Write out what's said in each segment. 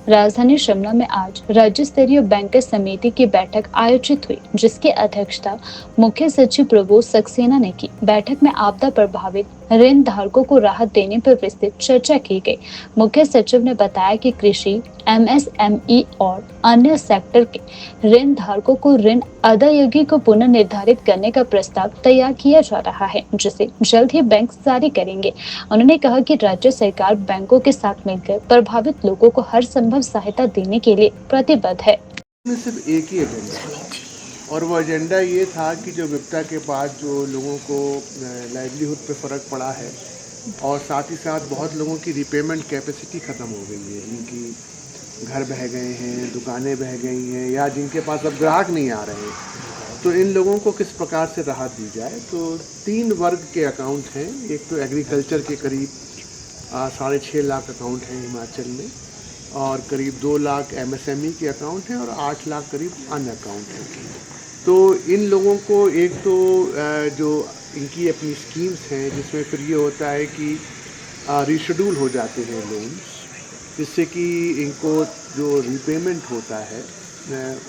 राजधानी शिमला में आज राज्य स्तरीय बैंकर्स समिति की बैठक आयोजित हुई, जिसकी अध्यक्षता मुख्य सचिव प्रबोध सक्सेना ने की। बैठक में आपदा प्रभावित ऋण धारकों को राहत देने पर विस्तृत चर्चा की गई। मुख्य सचिव ने बताया कि कृषि, एमएसएमई और अन्य सेक्टर के ऋण धारकों को ऋण अदायगी को पुनर्निर्धारित करने का प्रस्ताव तैयार किया जा रहा है, जिसे जल्द ही बैंक जारी करेंगे। उन्होंने कहा कि राज्य सरकार बैंकों के साथ मिलकर प्रभावित लोगों को हर संभव सहायता देने के लिए प्रतिबद्ध है। में सिर्फ एक ही एजेंडा था और वो एजेंडा ये था कि जो विपदा के बाद जो लोगों को लाइवलीहुड पे फ़र्क पड़ा है और साथ ही साथ बहुत लोगों की रिपेमेंट कैपेसिटी ख़त्म हो गई है, इनकी घर बह गए हैं, दुकानें बह गई हैं या जिनके पास अब ग्राहक नहीं आ रहे हैं, तो इन लोगों को किस प्रकार से राहत दी जाए। तो 3 वर्ग के अकाउंट हैं। एक तो एग्रीकल्चर के करीब 6.5 लाख अकाउंट हैं हिमाचल में और करीब 2 लाख एमएसएमई के अकाउंट हैं और 8 लाख करीब अन्य अकाउंट हैं। तो इन लोगों को एक तो जो इनकी अपनी स्कीम्स हैं जिसमें फिर ये होता है कि रीशेड्यूल हो जाते हैं लोन्स, जिससे कि इनको जो रीपेमेंट होता है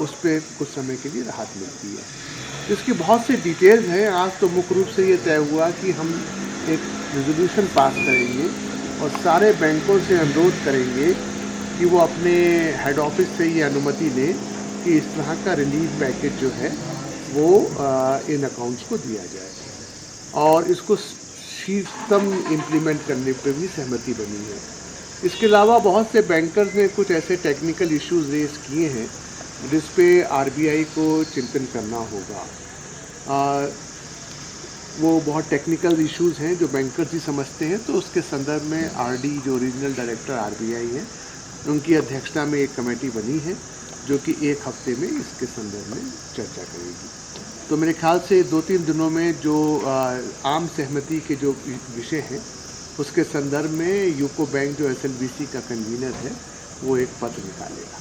उस पर कुछ समय के लिए राहत मिलती है। इसकी बहुत से डिटेल्स हैं। आज तो मुख्य रूप से ये तय हुआ कि हम एक रेजोल्यूशन पास करेंगे और सारे बैंकों से अनुरोध करेंगे कि वो अपने हेड ऑफिस से ये अनुमति लें कि इस तरह का रिलीफ पैकेज जो है वो इन अकाउंट्स को दिया जाए और इसको शीघ्रतम इम्प्लीमेंट करने पर भी सहमति बनी है। इसके अलावा बहुत से बैंकर्स ने कुछ ऐसे टेक्निकल इश्यूज रेज किए हैं जिस पे आरबीआई को चिंतन करना होगा। वो बहुत टेक्निकल इश्यूज हैं जो बैंकर्स ही समझते हैं, तो उसके संदर्भ में आरडी जो रीजनल डायरेक्टर आरबीआई है उनकी अध्यक्षता में एक कमेटी बनी है जो कि 1 हफ्ते में इसके संदर्भ में चर्चा करेगी। तो मेरे ख्याल से 2-3 दिनों में जो आम सहमति के जो विषय हैं उसके संदर्भ में यूको बैंक जो एसएलबीसी का कन्वीनर है वो एक पत्र निकालेगा।